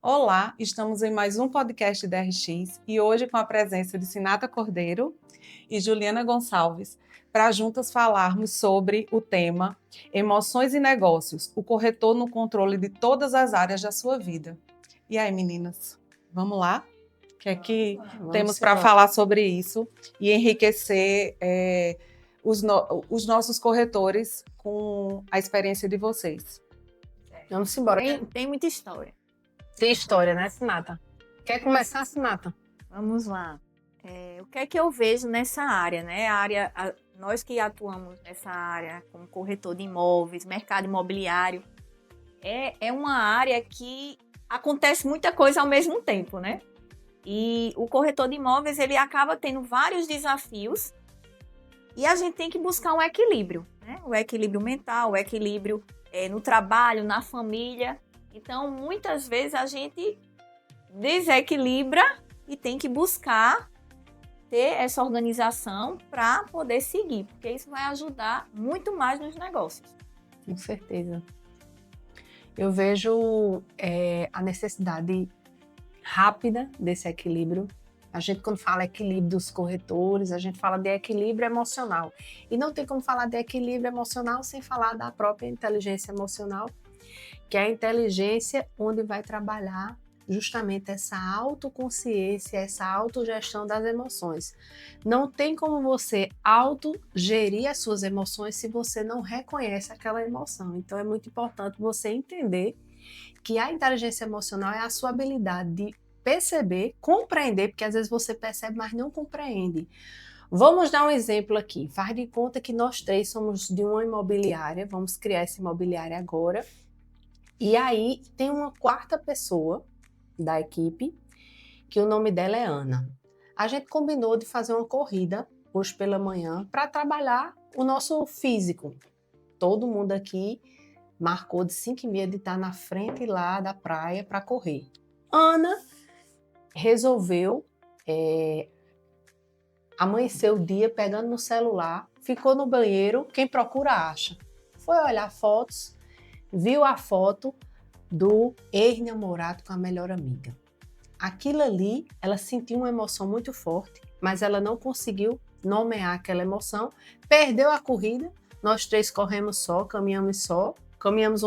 Olá, estamos em mais um podcast da RX e hoje com a presença de Sinata Cordeiro e Juliana Gonçalves, para juntas falarmos sobre o tema Emoções e Negócios, o corretor no controle de todas as áreas da sua vida. E aí, meninas, vamos lá? O que é que temos para falar sobre isso e enriquecer os nossos corretores com a experiência de vocês? Vamos embora. Tem muita história. Tem história, né, Sinata? Quer começar, Sinata? Vamos lá. O que é que eu vejo nessa área, né? Nós que atuamos nessa área como corretor de imóveis, mercado imobiliário, é uma área que acontece muita coisa ao mesmo tempo, né? E o corretor de imóveis, ele acaba tendo vários desafios e a gente tem que buscar um equilíbrio, né? O equilíbrio mental, o equilíbrio no trabalho, na família. Então, muitas vezes a gente desequilibra e tem que buscar ter essa organização para poder seguir, porque isso vai ajudar muito mais nos negócios. Com certeza. Eu vejo a necessidade rápida desse equilíbrio. A gente, quando fala equilíbrio dos corretores, a gente fala de equilíbrio emocional. E não tem como falar de equilíbrio emocional sem falar da própria inteligência emocional, que é a inteligência onde vai trabalhar justamente essa autoconsciência, essa autogestão das emoções. Não tem como você autogerir as suas emoções se você não reconhece aquela emoção. Então é muito importante você entender que a inteligência emocional é a sua habilidade de perceber, compreender, porque às vezes você percebe, mas não compreende. Vamos dar um exemplo aqui. Faz de conta que nós três somos de uma imobiliária, vamos criar essa imobiliária agora. E aí tem uma quarta pessoa da equipe, que o nome dela é Ana. A gente combinou de fazer uma corrida hoje pela manhã para trabalhar o nosso físico. Todo mundo aqui marcou de 5h30 de estar na frente lá da praia para correr. Ana resolveu amanhecer o dia pegando no celular, ficou no banheiro, quem procura acha. Foi olhar fotos, viu a foto do ex-namorado com a melhor amiga. Aquilo ali, ela sentiu uma emoção muito forte, mas ela não conseguiu nomear aquela emoção, perdeu a corrida, nós três corremos só, caminhamos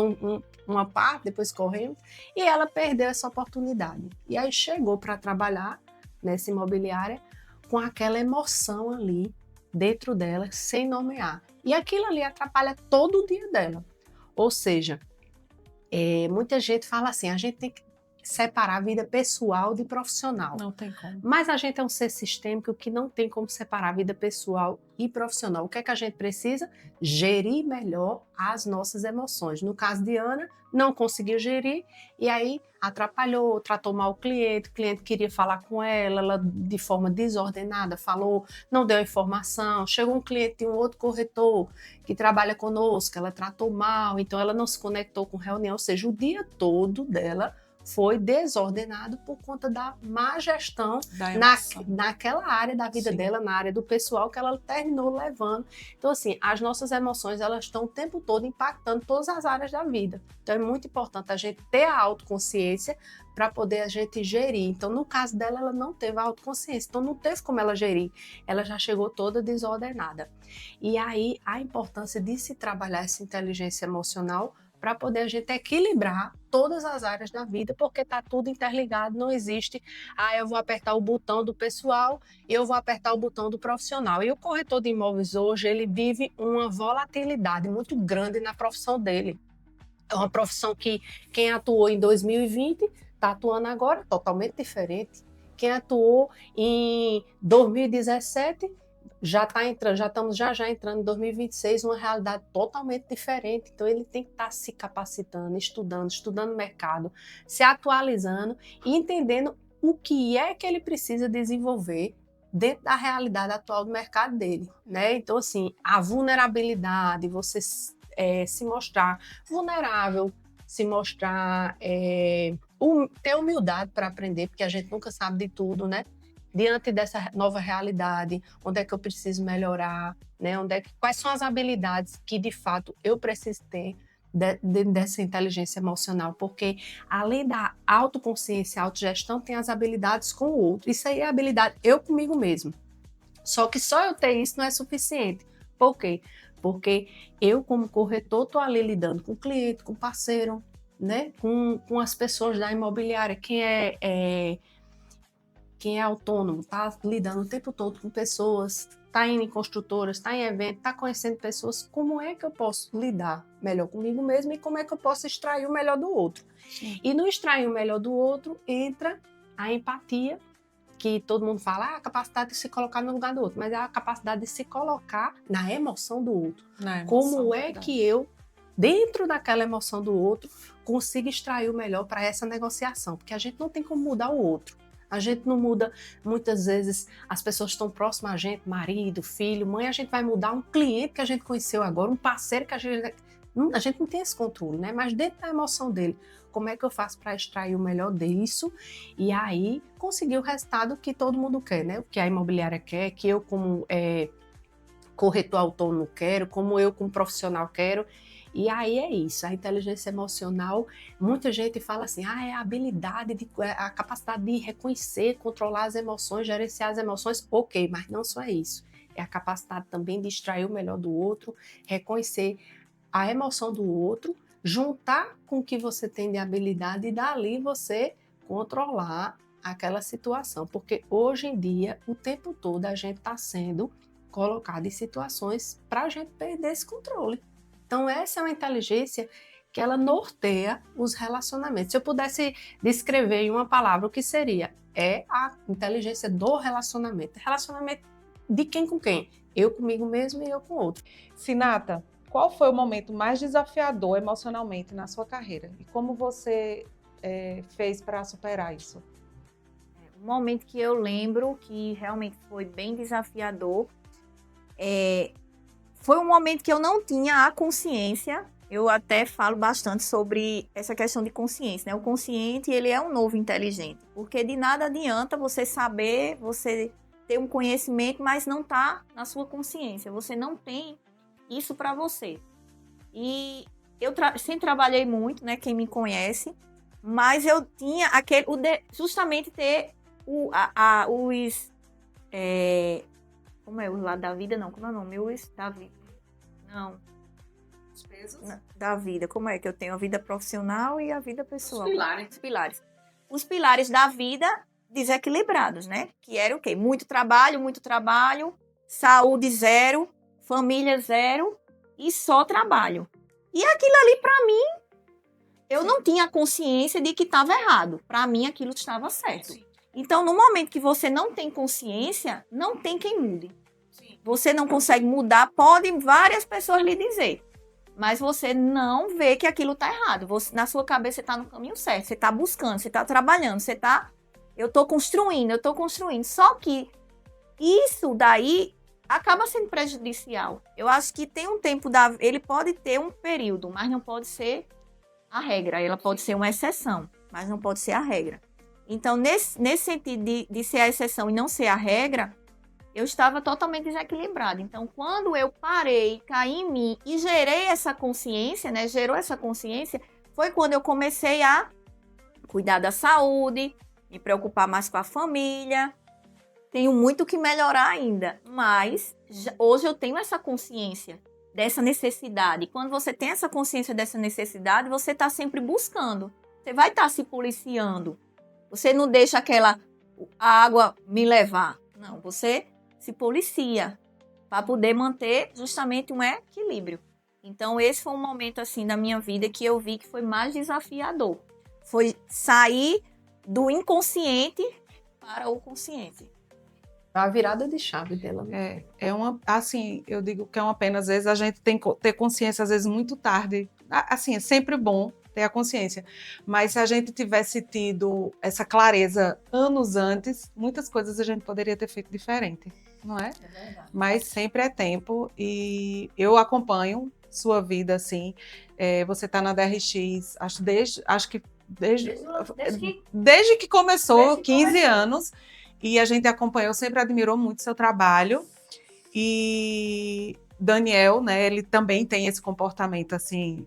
uma parte, depois corremos, e ela perdeu essa oportunidade. E aí chegou para trabalhar nessa imobiliária com aquela emoção ali dentro dela, sem nomear. E aquilo ali atrapalha todo o dia dela. Ou seja, muita gente fala assim, a gente tem que separar a vida pessoal de profissional. Não tem como. Mas a gente é um ser sistêmico que não tem como separar a vida pessoal e profissional. O que é que a gente precisa? Gerir melhor as nossas emoções. No caso de Ana, não conseguiu gerir e aí atrapalhou, tratou mal o cliente queria falar com ela de forma desordenada, falou, não deu informação, chegou um cliente de um outro corretor que trabalha conosco, ela tratou mal, então ela não se conectou com reunião, ou seja, o dia todo dela foi desordenado por conta da má gestão naquela área da vida dela, na área do pessoal, que ela terminou levando. Então, assim, as nossas emoções, elas estão o tempo todo impactando todas as áreas da vida. Então, é muito importante a gente ter a autoconsciência para poder a gente gerir. Então, no caso dela, ela não teve a autoconsciência, então não teve como ela gerir. Ela já chegou toda desordenada. E aí, a importância de se trabalhar essa inteligência emocional para poder a gente equilibrar todas as áreas da vida, porque está tudo interligado, não existe, eu vou apertar o botão do pessoal e eu vou apertar o botão do profissional. E o corretor de imóveis hoje, ele vive uma volatilidade muito grande na profissão dele. É uma profissão que quem atuou em 2020 está atuando agora totalmente diferente. Quem atuou em 2017 estamos já entrando em 2026, uma realidade totalmente diferente. Então ele tem que estar se capacitando, estudando o mercado, se atualizando e entendendo o que é que ele precisa desenvolver dentro da realidade atual do mercado dele, né? Então, assim, a vulnerabilidade, você se mostrar vulnerável, se mostrar, ter humildade para aprender, porque a gente nunca sabe de tudo, né? Diante dessa nova realidade, onde é que eu preciso melhorar, né? Quais são as habilidades que, de fato, eu preciso ter dessa inteligência emocional, porque além da autoconsciência, autogestão, tem as habilidades com o outro. Isso aí é habilidade eu comigo mesmo. Só que só eu ter isso não é suficiente. Por quê? Porque eu, como corretor, estou ali lidando com o cliente, com o parceiro, né? com as pessoas da imobiliária. Quem é autônomo, está lidando o tempo todo com pessoas, está indo em construtoras, está em evento, está conhecendo pessoas. Como é que eu posso lidar melhor comigo mesmo e como é que eu posso extrair o melhor do outro? Sim. E no extrair o melhor do outro entra a empatia, que todo mundo fala, a capacidade de se colocar no lugar do outro, mas é a capacidade de se colocar na emoção do outro. Como é que eu, dentro daquela emoção do outro, consigo extrair o melhor para essa negociação? Porque a gente não tem como mudar o outro. A gente não muda, muitas vezes, as pessoas estão próximas a gente, marido, filho, mãe, a gente vai mudar um cliente que a gente conheceu agora, um parceiro que a gente não tem esse controle, né? Mas dentro da emoção dele, como é que eu faço para extrair o melhor disso e aí conseguir o resultado que todo mundo quer, né? O que a imobiliária quer, que eu como corretor autônomo quero, como eu como profissional quero. E aí é isso, a inteligência emocional, muita gente fala assim, é a habilidade, a capacidade de reconhecer, controlar as emoções, gerenciar as emoções, ok, mas não só isso. É a capacidade também de extrair o melhor do outro, reconhecer a emoção do outro, juntar com o que você tem de habilidade e dali você controlar aquela situação. Porque hoje em dia, o tempo todo, a gente está sendo colocado em situações para a gente perder esse controle. Então, essa é uma inteligência que ela norteia os relacionamentos. Se eu pudesse descrever em uma palavra, o que seria? É a inteligência do relacionamento. Relacionamento de quem com quem? Eu comigo mesmo e eu com o outro. Sinata, qual foi o momento mais desafiador emocionalmente na sua carreira? E como você fez para superar isso? Um momento que eu lembro que realmente foi bem desafiador foi um momento que eu não tinha a consciência. Eu até falo bastante sobre essa questão de consciência, né? O consciente, ele é um novo inteligente, porque de nada adianta você saber, você ter um conhecimento, mas não tá na sua consciência. Você não tem isso para você. E eu sempre trabalhei muito, né? Quem me conhece, mas eu tinha justamente ter os como é? O lado da vida, não. Como é o nome? Os da vida. Não. Os pesos? Da vida. Como é que eu tenho a vida profissional e a vida pessoal? Os pilares. Os pilares. Os pilares da vida desequilibrados, né? Que era o quê? Muito trabalho, saúde zero, família zero e só trabalho. E aquilo ali, para mim, eu não tinha consciência de que estava errado. Para mim, aquilo estava certo. Sim. Então, no momento que você não tem consciência, não tem quem mude. Sim. Você não consegue mudar, podem várias pessoas lhe dizer, mas você não vê que aquilo está errado. Você, na sua cabeça, você está no caminho certo, você está buscando, você está trabalhando, eu estou construindo. Só que isso daí acaba sendo prejudicial. Eu acho que tem um tempo, ele pode ter um período, mas não pode ser a regra. Ela pode ser uma exceção, mas não pode ser a regra. Então, nesse sentido de ser a exceção e não ser a regra, eu estava totalmente desequilibrada. Então, quando eu parei, caí em mim e gerei essa consciência, né? Gerou essa consciência, foi quando eu comecei a cuidar da saúde, me preocupar mais com a família. Tenho muito que melhorar ainda, mas hoje eu tenho essa consciência dessa necessidade. E quando você tem essa consciência dessa necessidade, você está sempre buscando. Você vai estar se policiando. Você não deixa a água me levar. Não, você se policia para poder manter justamente um equilíbrio. Então, esse foi um momento assim da minha vida que eu vi que foi mais desafiador. Foi sair do inconsciente para o consciente. A virada de chave dela. Assim, eu digo que é uma pena, às vezes a gente tem que ter consciência, às vezes muito tarde. Assim, é sempre bom ter a consciência, mas se a gente tivesse tido essa clareza anos antes, muitas coisas a gente poderia ter feito diferente, não é? É verdade. Mas sempre é tempo e eu acompanho sua vida, assim, você está na DRX, desde que começou, 15 anos, e a gente acompanhou, sempre admirou muito seu trabalho. E Daniel, né, ele também tem esse comportamento, assim,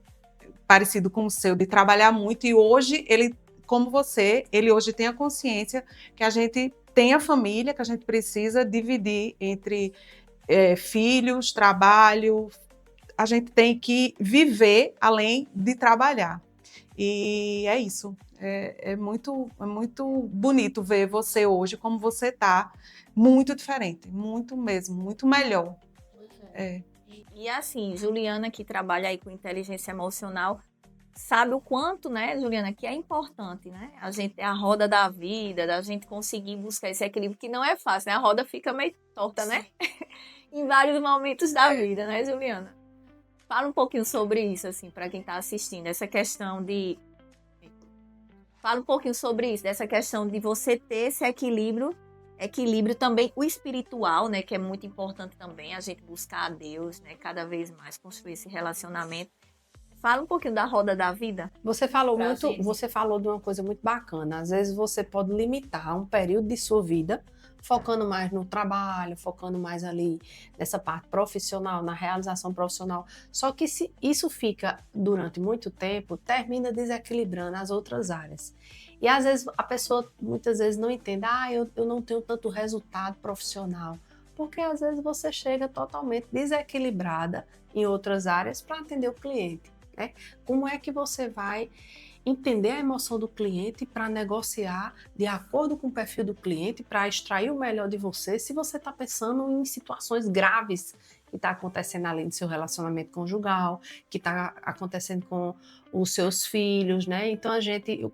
parecido com o seu, de trabalhar muito, e hoje ele, como você, ele hoje tem a consciência que a gente tem a família, que a gente precisa dividir entre filhos, trabalho, a gente tem que viver além de trabalhar. E é isso. É muito bonito ver você hoje, como você está, muito diferente, muito mesmo, muito melhor. E assim, Juliana, que trabalha aí com inteligência emocional, sabe o quanto, né, Juliana, que é importante, né? A gente ter a roda da vida, da gente conseguir buscar esse equilíbrio, que não é fácil, né? A roda fica meio torta, né? Em vários momentos da vida, né, Juliana? Fala um pouquinho sobre isso, assim, para quem está assistindo, essa questão de... Fala um pouquinho sobre isso, dessa questão de você ter esse equilíbrio também, o espiritual, né, que é muito importante também, a gente buscar a Deus, né, cada vez mais, construir esse relacionamento. Fala um pouquinho da roda da vida. Você falou de uma coisa muito bacana. Às vezes você pode limitar um período de sua vida, focando mais no trabalho, focando mais ali nessa parte profissional, na realização profissional. Só que se isso fica durante muito tempo, termina desequilibrando as outras áreas. E às vezes a pessoa muitas vezes não entende, eu não tenho tanto resultado profissional. Porque às vezes você chega totalmente desequilibrada em outras áreas para atender o cliente. Né? Como é que você vai entender a emoção do cliente para negociar de acordo com o perfil do cliente, para extrair o melhor de você, se você está pensando em situações graves que está acontecendo além do seu relacionamento conjugal, que está acontecendo com os seus filhos, né? Então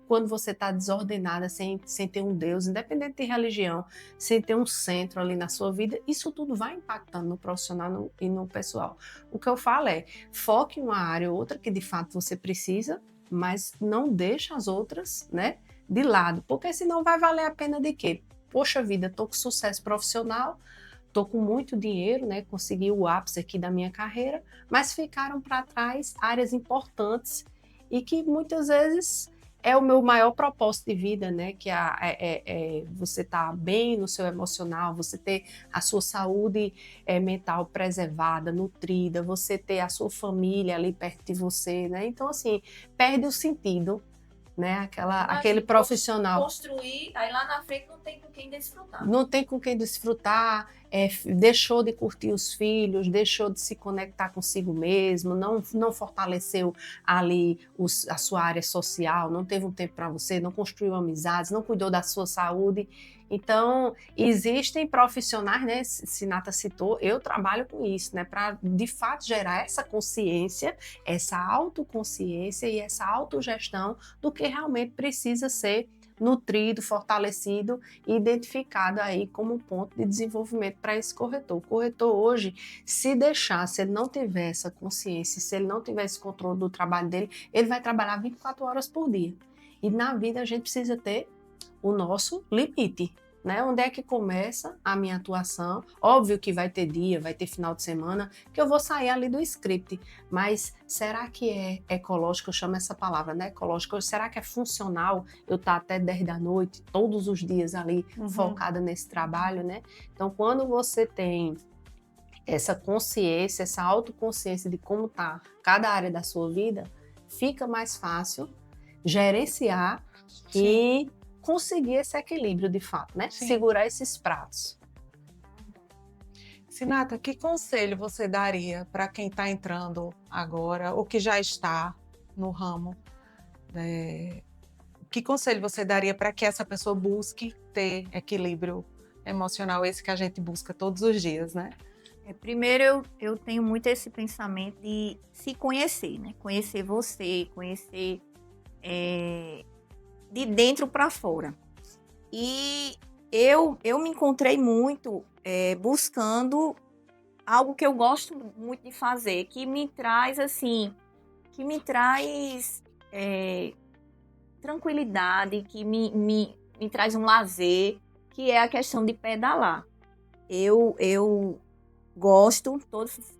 quando você está desordenada, sem ter um Deus, independente de religião, sem ter um centro ali na sua vida, isso tudo vai impactando no profissional e no pessoal. O que eu falo é, foque em uma área ou outra que de fato você precisa, mas não deixa as outras, né, de lado, porque senão vai valer a pena de quê? Poxa vida, tô com sucesso profissional, tô com muito dinheiro, né, consegui o ápice aqui da minha carreira, mas ficaram para trás áreas importantes e que muitas vezes é o meu maior propósito de vida, né, que é você estar bem no seu emocional, você ter a sua saúde mental preservada, nutrida, você ter a sua família ali perto de você, né, então assim, perde o sentido, né, aquele profissional. Construir, aí lá na frente não tem com quem desfrutar. Não tem com quem desfrutar, deixou de curtir os filhos, deixou de se conectar consigo mesmo, não fortaleceu ali a sua área social, não teve um tempo para você, não construiu amizades, não cuidou da sua saúde. Então, existem profissionais, né, Sinata citou, eu trabalho com isso, né, para de fato gerar essa consciência, essa autoconsciência e essa autogestão do que realmente precisa ser nutrido, fortalecido e identificado aí como um ponto de desenvolvimento para esse corretor. O corretor hoje, se ele não tiver essa consciência, se ele não tiver esse controle do trabalho dele, ele vai trabalhar 24 horas por dia. E na vida a gente precisa ter o nosso limite, né? Onde é que começa a minha atuação? Óbvio que vai ter dia, vai ter final de semana que eu vou sair ali do script, mas será que é ecológico? Eu chamo essa palavra, né? Ecológico. Será que é funcional eu estar até 10 da noite, todos os dias ali, focada nesse trabalho, né? Então, quando você tem essa consciência, essa autoconsciência de como está cada área da sua vida, fica mais fácil gerenciar e conseguir esse equilíbrio de fato, né? Sim. Segurar esses pratos. Sinata, que conselho você daria para quem está entrando agora ou que já está no ramo? Que conselho você daria para que essa pessoa busque ter equilíbrio emocional, esse que a gente busca todos os dias, né? Primeiro, eu tenho muito esse pensamento de se conhecer, né? Conhecer você, conhecer de dentro para fora. E eu me encontrei muito buscando algo que eu gosto muito de fazer, que me traz tranquilidade, que me traz um lazer, que é a questão de pedalar. Eu gosto,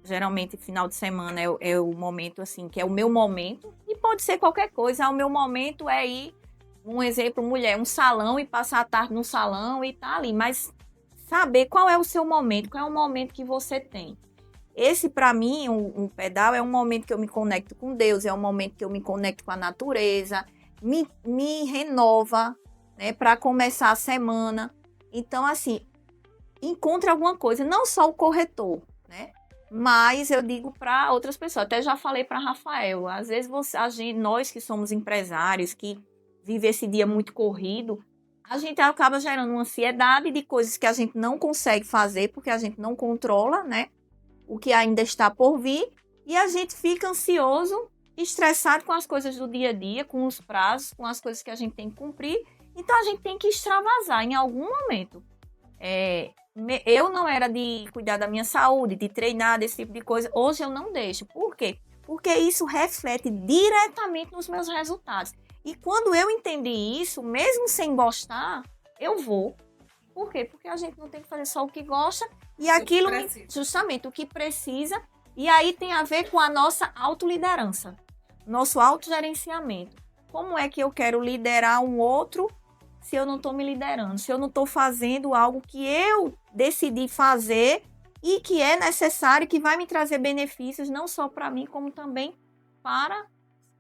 geralmente final de semana é o momento assim, que é o meu momento, e pode ser qualquer coisa, o meu momento é ir, um exemplo, mulher, um salão e passar a tarde no salão e tá ali, mas saber qual é o seu momento, qual é o momento que você tem. esse, para mim, um pedal é um momento que eu me conecto com Deus, é um momento que eu me conecto com a natureza, me renova, né, para começar a semana. Então, assim, encontre alguma coisa, não só o corretor, né? Mas eu digo para outras pessoas, até já falei para Rafael, às vezes nós que somos empresários, que vive esse dia muito corrido, a gente acaba gerando uma ansiedade de coisas que a gente não consegue fazer, porque a gente não controla, né? O que ainda está por vir, e a gente fica ansioso, estressado com as coisas do dia a dia, com os prazos, com as coisas que a gente tem que cumprir. Então, a gente tem que extravasar em algum momento. Eu não era de cuidar da minha saúde, de treinar, desse tipo de coisa. Hoje eu não deixo. Por quê? Porque isso reflete diretamente nos meus resultados. E quando eu entendi isso, mesmo sem gostar, eu vou. Por quê? Porque a gente não tem que fazer só o que gosta e aquilo, justamente, o que precisa. E aí tem a ver com a nossa autoliderança, nosso autogerenciamento. Como é que eu quero liderar um outro se eu não estou me liderando? Se eu não estou fazendo algo que eu decidi fazer e que é necessário, que vai me trazer benefícios, não só para mim, como também para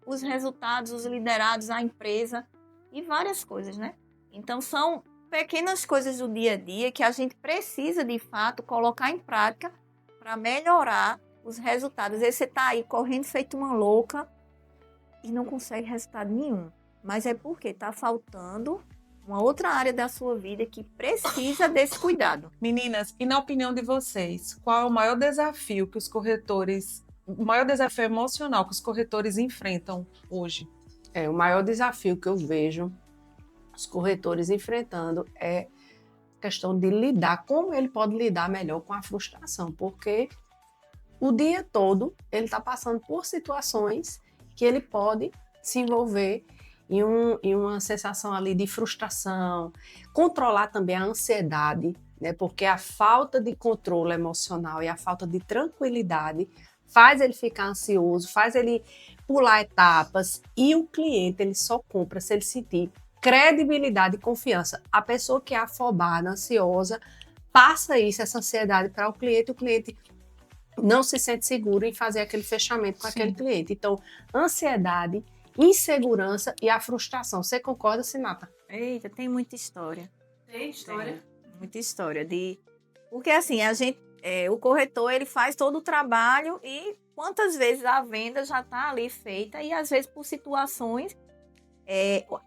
os resultados, os liderados, a empresa e várias coisas, né? Então, são pequenas coisas do dia a dia que a gente precisa, de fato, colocar em prática para melhorar os resultados. Às vezes você está aí correndo feito uma louca e não consegue resultado nenhum. Mas é porque está faltando uma outra área da sua vida que precisa desse cuidado. Meninas, e na opinião de vocês, qual é o maior desafio o maior desafio emocional que os corretores enfrentam hoje? O maior desafio que eu vejo os corretores enfrentando é a questão de lidar, como ele pode lidar melhor com a frustração, porque o dia todo ele está passando por situações que ele pode se envolver em uma sensação ali de frustração, controlar também a ansiedade, né? Porque a falta de controle emocional e a falta de tranquilidade faz ele ficar ansioso, faz ele pular etapas, e o cliente ele só compra se ele sentir credibilidade e confiança. A pessoa que é afobada, ansiosa, passa essa ansiedade para o cliente não se sente seguro em fazer aquele fechamento com aquele cliente. Então, ansiedade, insegurança e a frustração. Você concorda, Sinata? Eita, tem muita história. Tem história? Muita história. Porque assim, o corretor ele faz todo o trabalho e quantas vezes a venda já está ali feita e às vezes por situações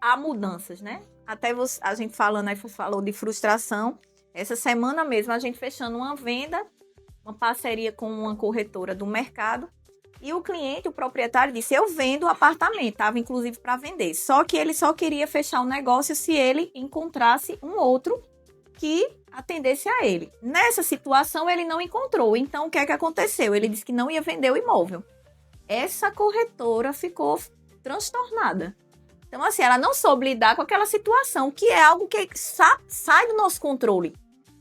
há mudanças, né? Até a gente falando aí, falou de frustração. Essa semana mesmo a gente fechando uma venda, uma parceria com uma corretora do mercado, e o cliente, o proprietário, disse: eu vendo o apartamento, estava inclusive para vender. Só que ele só queria fechar o negócio se ele encontrasse um outro que atendesse a ele. Nessa situação, ele não encontrou. Então, o que é que aconteceu? Ele disse que não ia vender o imóvel. Essa corretora ficou transtornada. Então, assim, ela não soube lidar com aquela situação, que é algo que sai do nosso controle.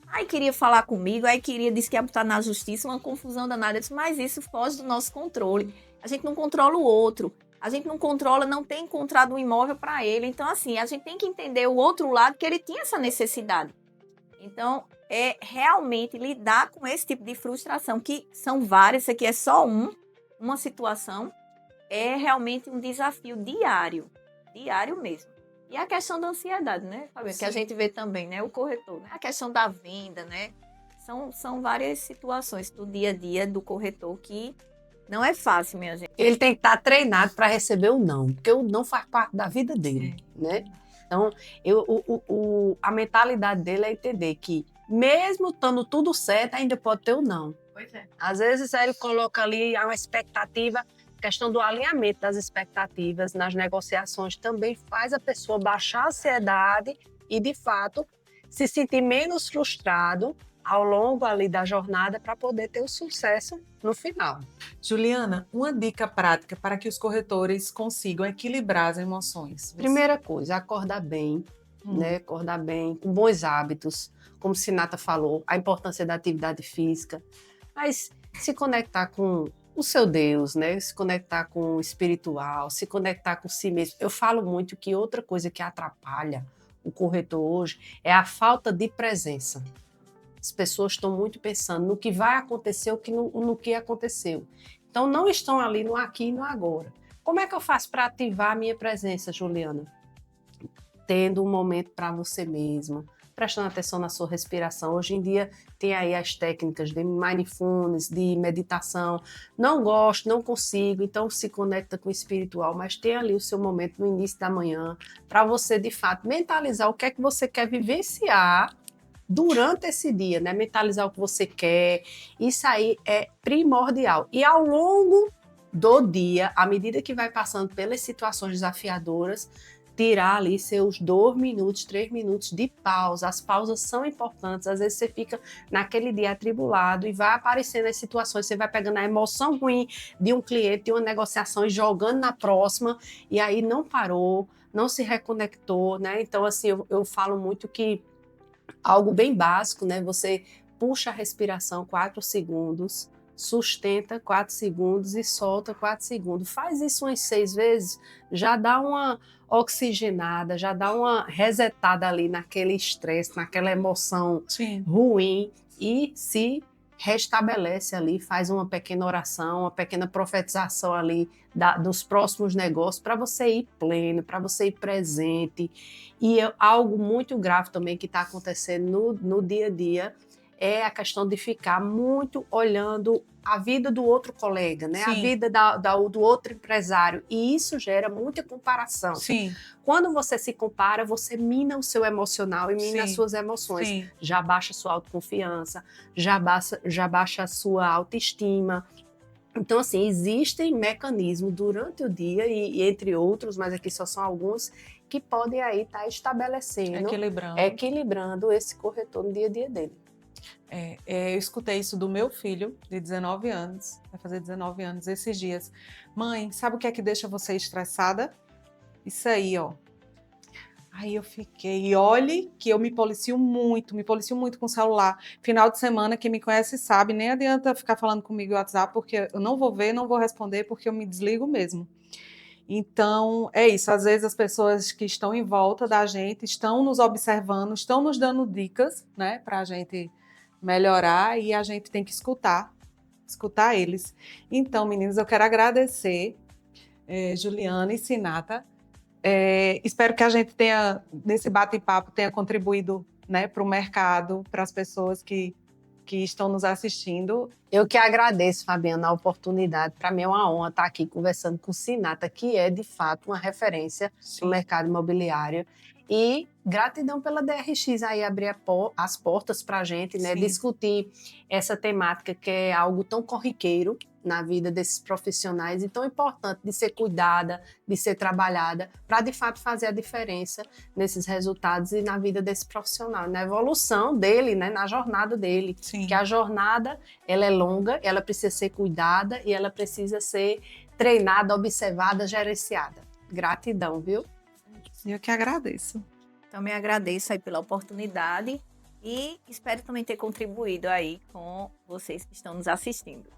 Aí queria falar comigo, disse que ia botar na justiça, uma confusão danada. Eu disse: mas isso foge do nosso controle. A gente não controla o outro. A gente não controla, não tem encontrado um imóvel para ele. Então, assim, a gente tem que entender o outro lado, que ele tinha essa necessidade. Então, é realmente lidar com esse tipo de frustração, que são várias, isso aqui é só uma situação, é realmente um desafio diário mesmo. E a questão da ansiedade, né, Fabiana? Que a gente vê também, né, o corretor, né? A questão da venda, né? São várias situações do dia a dia do corretor que não é fácil, minha gente. Ele tem que estar treinado para receber o não, porque o não faz parte da vida dele, né? Então, a mentalidade dele é entender que, mesmo estando tudo certo, ainda pode ter o não. Pois é. Às vezes, ele coloca ali uma expectativa, questão do alinhamento das expectativas nas negociações também faz a pessoa baixar a ansiedade e, de fato, se sentir menos frustrado ao longo ali da jornada para poder ter o sucesso no final. Juliana, uma dica prática para que os corretores consigam equilibrar as emoções. Primeira coisa, acordar bem, né? Acordar bem, com bons hábitos, como Sinata falou, a importância da atividade física, mas se conectar com o seu Deus, né? Se conectar com o espiritual, se conectar com si mesmo. Eu falo muito que outra coisa que atrapalha o corretor hoje é a falta de presença. As pessoas estão muito pensando no que vai acontecer, no que aconteceu. Então, não estão ali no aqui e no agora. Como é que eu faço para ativar a minha presença, Juliana? Tendo um momento para você mesma, prestando atenção na sua respiração. Hoje em dia tem aí as técnicas de mindfulness, de meditação. Não gosto, não consigo, então se conecta com o espiritual, mas tem ali o seu momento no início da manhã para você, de fato, mentalizar o que é que você quer vivenciar durante esse dia, né? Mentalizar o que você quer. Isso aí é primordial. E ao longo do dia, à medida que vai passando pelas situações desafiadoras, tirar ali seus 2 minutos, 3 minutos de pausa. As pausas são importantes. Às vezes você fica naquele dia atribulado e vai aparecendo as situações, você vai pegando a emoção ruim de um cliente, de uma negociação e jogando na próxima, e aí não parou, não se reconectou, né? Então, assim, eu falo muito que algo bem básico, né? Você puxa a respiração 4 segundos, sustenta 4 segundos e solta 4 segundos. Faz isso umas 6 vezes, já dá uma oxigenada, já dá uma resetada ali naquele estresse, naquela emoção ruim e se restabelece ali, faz uma pequena oração, uma pequena profetização ali dos próximos negócios para você ir pleno, para você ir presente. E algo muito grave também que está acontecendo no dia a dia é a questão de ficar muito olhando a vida do outro colega, né? A vida do outro empresário. E isso gera muita comparação. Sim. Quando você se compara, você mina o seu emocional e mina as suas emoções. Sim. Já baixa a sua autoconfiança, já baixa a sua autoestima. Então, assim, existem mecanismos durante o dia, e entre outros, mas aqui só são alguns, que podem aí estar estabelecendo, equilibrando esse corretor no dia a dia dele. Eu escutei isso do meu filho, de 19 anos, vai fazer 19 anos esses dias. Mãe, sabe o que é que deixa você estressada? Isso aí, ó. Aí eu fiquei, e olhe que eu me policio muito com o celular. Final de semana, quem me conhece sabe, nem adianta ficar falando comigo no WhatsApp, porque eu não vou ver, não vou responder, porque eu me desligo mesmo. Então, é isso, às vezes as pessoas que estão em volta da gente estão nos observando, estão nos dando dicas, né, para a gente melhorar, e a gente tem que escutar eles. Então, meninos, eu quero agradecer Juliana e Sinata. Espero que a gente tenha, nesse bate-papo, tenha contribuído, né, para o mercado, para as pessoas que estão nos assistindo. Eu que agradeço, Fabiana, a oportunidade. Para mim é uma honra estar aqui conversando com Sinata, que é, de fato, uma referência no mercado imobiliário. E gratidão pela DRX aí abrir as portas para a gente, né, discutir essa temática que é algo tão corriqueiro na vida desses profissionais e tão importante de ser cuidada, de ser trabalhada, para de fato fazer a diferença nesses resultados e na vida desse profissional, na evolução dele, né, na jornada dele. Que a jornada, ela é longa, ela precisa ser cuidada e ela precisa ser treinada, observada, gerenciada. Gratidão, viu? Eu que agradeço. Também agradeço aí pela oportunidade e espero também ter contribuído aí com vocês que estão nos assistindo.